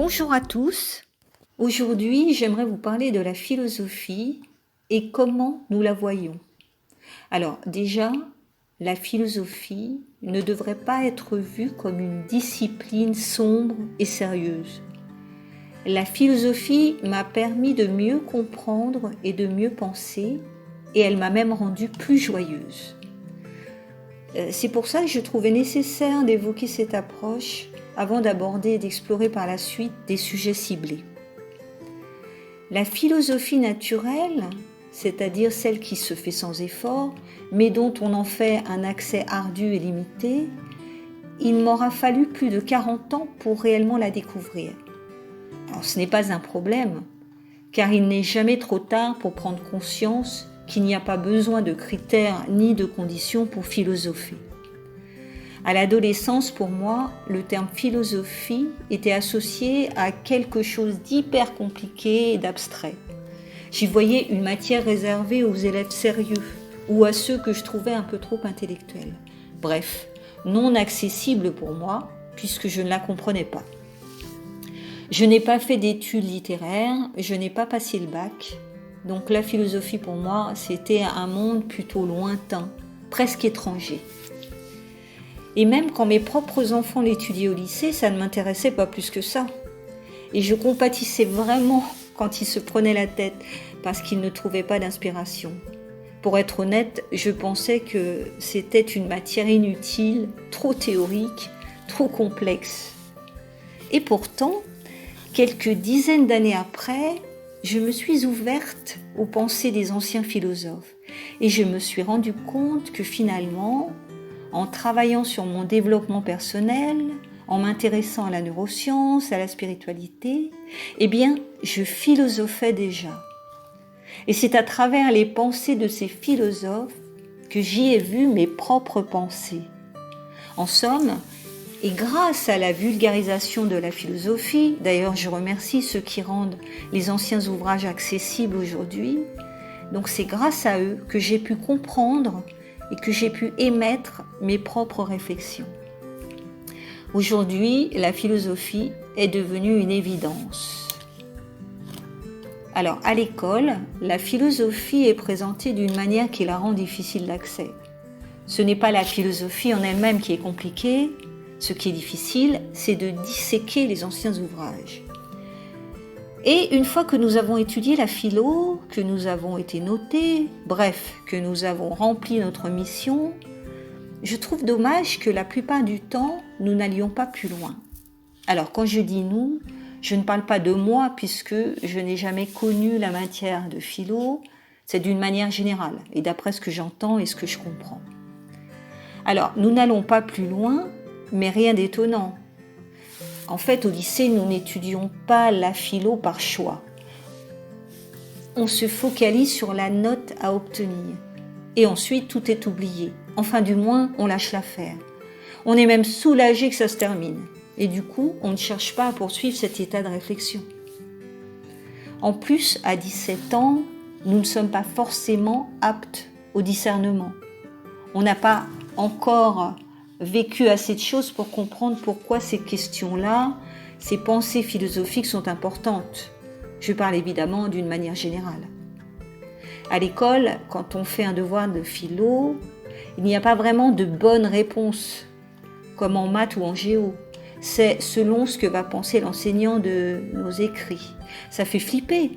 Bonjour à tous. Aujourd'hui, j'aimerais vous parler de la philosophie et comment nous la voyons. Alors déjà, la philosophie ne devrait pas être vue comme une discipline sombre et sérieuse. La philosophie m'a permis de mieux comprendre et de mieux penser, et elle m'a même rendue plus joyeuse. C'est pour ça que je trouvais nécessaire d'évoquer cette approche avant d'aborder et d'explorer par la suite des sujets ciblés. La philosophie naturelle, c'est-à-dire celle qui se fait sans effort, mais dont on en fait un accès ardu et limité, il m'aura fallu plus de 40 ans pour réellement la découvrir. Alors ce n'est pas un problème, car il n'est jamais trop tard pour prendre conscience qu'il n'y a pas besoin de critères ni de conditions pour philosopher. À l'adolescence, pour moi, le terme philosophie était associé à quelque chose d'hyper compliqué et d'abstrait. J'y voyais une matière réservée aux élèves sérieux ou à ceux que je trouvais un peu trop intellectuels. Bref, non accessible pour moi, puisque je ne la comprenais pas. Je n'ai pas fait d'études littéraires, je n'ai pas passé le bac, donc la philosophie pour moi, c'était un monde plutôt lointain, presque étranger. Et même quand mes propres enfants l'étudiaient au lycée, ça ne m'intéressait pas plus que ça. Et je compatissais vraiment quand ils se prenaient la tête parce qu'ils ne trouvaient pas d'inspiration. Pour être honnête, je pensais que c'était une matière inutile, trop théorique, trop complexe. Et pourtant, quelques dizaines d'années après, je me suis ouverte aux pensées des anciens philosophes et je me suis rendu compte que finalement, en travaillant sur mon développement personnel, en m'intéressant à la neuroscience, à la spiritualité, eh bien, je philosophais déjà. Et c'est à travers les pensées de ces philosophes que j'y ai vu mes propres pensées. En somme, et grâce à la vulgarisation de la philosophie, d'ailleurs je remercie ceux qui rendent les anciens ouvrages accessibles aujourd'hui, donc c'est grâce à eux que j'ai pu comprendre et que j'ai pu émettre mes propres réflexions. Aujourd'hui, la philosophie est devenue une évidence. Alors, à l'école, la philosophie est présentée d'une manière qui la rend difficile d'accès. Ce n'est pas la philosophie en elle-même qui est compliquée. Ce qui est difficile, c'est de disséquer les anciens ouvrages. Et une fois que nous avons étudié la philo, que nous avons été notés, bref, que nous avons rempli notre mission, je trouve dommage que la plupart du temps, nous n'allions pas plus loin. Alors quand je dis nous, je ne parle pas de moi puisque je n'ai jamais connu la matière de philo, c'est d'une manière générale et d'après ce que j'entends et ce que je comprends. Alors nous n'allons pas plus loin, mais rien d'étonnant. En fait, au lycée, nous n'étudions pas la philo par choix. On se focalise sur la note à obtenir. Et ensuite, tout est oublié. Enfin, du moins, on lâche l'affaire. On est même soulagé que ça se termine. Et du coup, on ne cherche pas à poursuivre cet état de réflexion. En plus, à 17 ans, nous ne sommes pas forcément aptes au discernement. On n'a pas encore vécu assez de choses pour comprendre pourquoi ces questions-là, ces pensées philosophiques sont importantes. Je parle évidemment d'une manière générale. À l'école, quand on fait un devoir de philo, il n'y a pas vraiment de bonne réponse, comme en maths ou en géo. C'est selon ce que va penser l'enseignant de nos écrits. Ça fait flipper.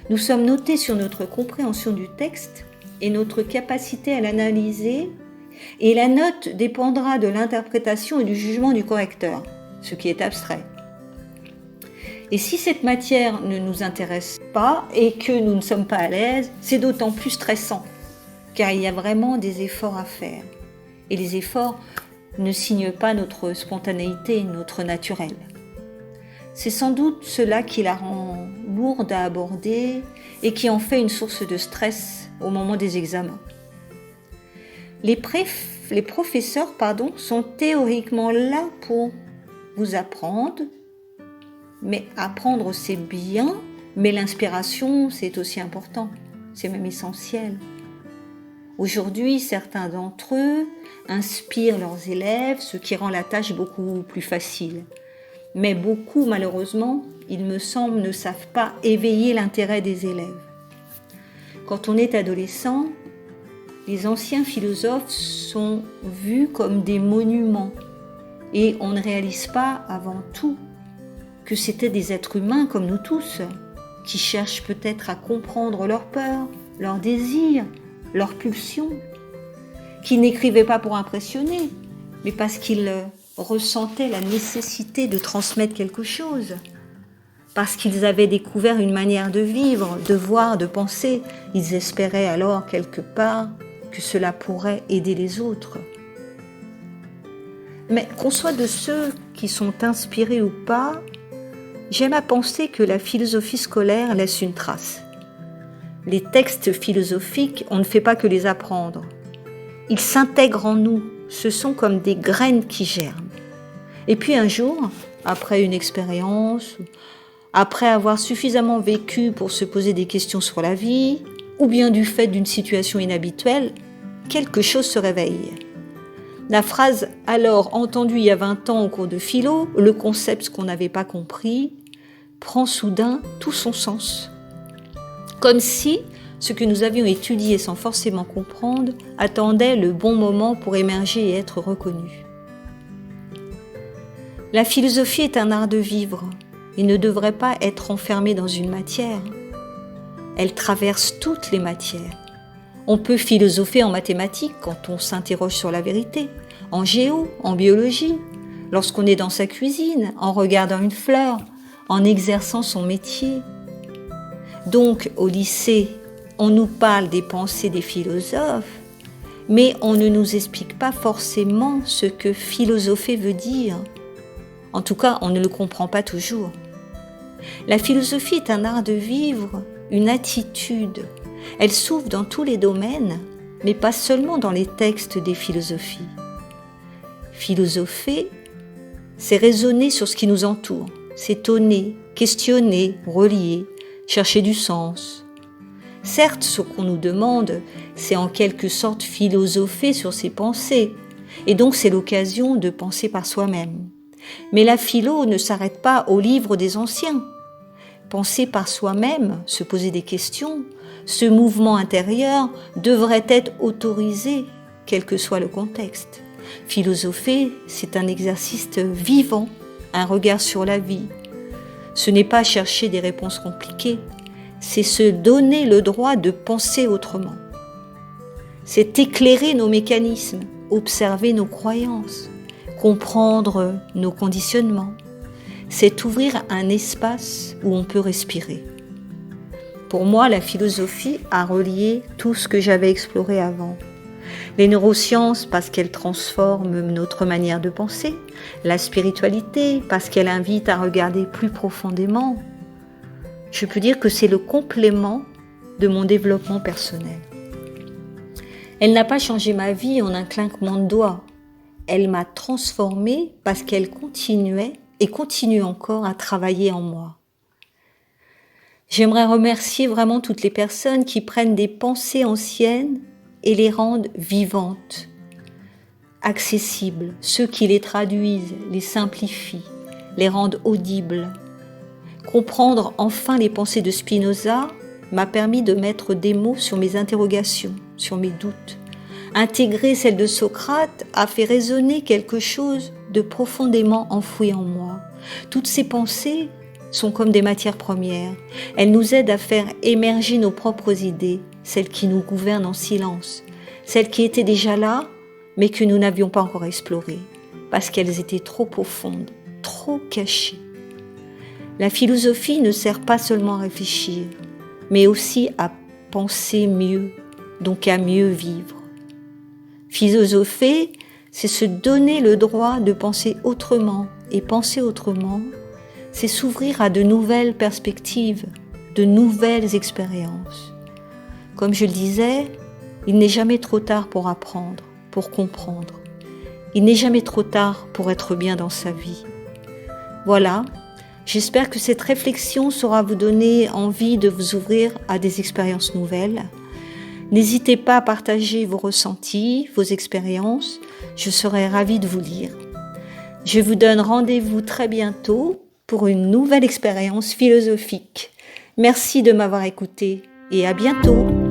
Nous sommes notés sur notre compréhension du texte et notre capacité à l'analyser. Et la note dépendra de l'interprétation et du jugement du correcteur, ce qui est abstrait. Et si cette matière ne nous intéresse pas et que nous ne sommes pas à l'aise, c'est d'autant plus stressant, car il y a vraiment des efforts à faire. Et les efforts ne signent pas notre spontanéité, notre naturel. C'est sans doute cela qui la rend lourde à aborder et qui en fait une source de stress au moment des examens. Les professeurs sont théoriquement là pour vous apprendre, mais apprendre c'est bien, mais l'inspiration c'est aussi important, c'est même essentiel. Aujourd'hui, certains d'entre eux inspirent leurs élèves, ce qui rend la tâche beaucoup plus facile. Mais beaucoup, malheureusement, il me semble, ne savent pas éveiller l'intérêt des élèves. Quand on est adolescent, les anciens philosophes sont vus comme des monuments et on ne réalise pas avant tout que c'était des êtres humains comme nous tous, qui cherchent peut-être à comprendre leurs peurs, leurs désirs, leurs pulsions, qui n'écrivaient pas pour impressionner, mais parce qu'ils ressentaient la nécessité de transmettre quelque chose, parce qu'ils avaient découvert une manière de vivre, de voir, de penser. Ils espéraient alors quelque part que cela pourrait aider les autres. Mais qu'on soit de ceux qui sont inspirés ou pas, j'aime à penser que la philosophie scolaire laisse une trace. Les textes philosophiques, on ne fait pas que les apprendre. Ils s'intègrent en nous, ce sont comme des graines qui germent. Et puis un jour, après une expérience, après avoir suffisamment vécu pour se poser des questions sur la vie, ou bien du fait d'une situation inhabituelle, quelque chose se réveille. La phrase alors entendue il y a 20 ans au cours de philo, le concept qu'on n'avait pas compris, prend soudain tout son sens. Comme si ce que nous avions étudié sans forcément comprendre attendait le bon moment pour émerger et être reconnu. La philosophie est un art de vivre et ne devrait pas être enfermée dans une matière. Elle traverse toutes les matières. On peut philosopher en mathématiques quand on s'interroge sur la vérité, en géo, en biologie, lorsqu'on est dans sa cuisine, en regardant une fleur, en exerçant son métier. Donc, au lycée, on nous parle des pensées des philosophes, mais on ne nous explique pas forcément ce que philosopher veut dire. En tout cas, on ne le comprend pas toujours. La philosophie est un art de vivre, une attitude. Elle s'ouvre dans tous les domaines, mais pas seulement dans les textes des philosophies. Philosopher, c'est raisonner sur ce qui nous entoure, s'étonner, questionner, relier, chercher du sens. Certes, ce qu'on nous demande, c'est en quelque sorte philosopher sur ses pensées, et donc c'est l'occasion de penser par soi-même. Mais la philo ne s'arrête pas aux livres des anciens. Penser par soi-même, se poser des questions, ce mouvement intérieur devrait être autorisé, quel que soit le contexte. Philosopher, c'est un exercice vivant, un regard sur la vie. Ce n'est pas chercher des réponses compliquées, c'est se donner le droit de penser autrement. C'est éclairer nos mécanismes, observer nos croyances, comprendre nos conditionnements. C'est ouvrir un espace où on peut respirer. Pour moi, la philosophie a relié tout ce que j'avais exploré avant. Les neurosciences parce qu'elles transforment notre manière de penser, la spiritualité parce qu'elle invite à regarder plus profondément. Je peux dire que c'est le complément de mon développement personnel. Elle n'a pas changé ma vie en un clinquement de doigts. Elle m'a transformée parce qu'elle continuait et continue encore à travailler en moi. J'aimerais remercier vraiment toutes les personnes qui prennent des pensées anciennes et les rendent vivantes, accessibles, ceux qui les traduisent, les simplifient, les rendent audibles. Comprendre enfin les pensées de Spinoza m'a permis de mettre des mots sur mes interrogations, sur mes doutes. Intégrer celle de Socrate a fait résonner quelque chose de profondément enfoui en moi. Toutes ces pensées sont comme des matières premières. Elles nous aident à faire émerger nos propres idées, celles qui nous gouvernent en silence, celles qui étaient déjà là, mais que nous n'avions pas encore explorées, parce qu'elles étaient trop profondes, trop cachées. La philosophie ne sert pas seulement à réfléchir, mais aussi à penser mieux, donc à mieux vivre. Philosopher, c'est se donner le droit de penser autrement, et penser autrement, c'est s'ouvrir à de nouvelles perspectives, de nouvelles expériences. Comme je le disais, il n'est jamais trop tard pour apprendre, pour comprendre. Il n'est jamais trop tard pour être bien dans sa vie. Voilà, j'espère que cette réflexion saura vous donner envie de vous ouvrir à des expériences nouvelles. N'hésitez pas à partager vos ressentis, vos expériences, je serai ravie de vous lire. Je vous donne rendez-vous très bientôt pour une nouvelle expérience philosophique. Merci de m'avoir écouté et à bientôt.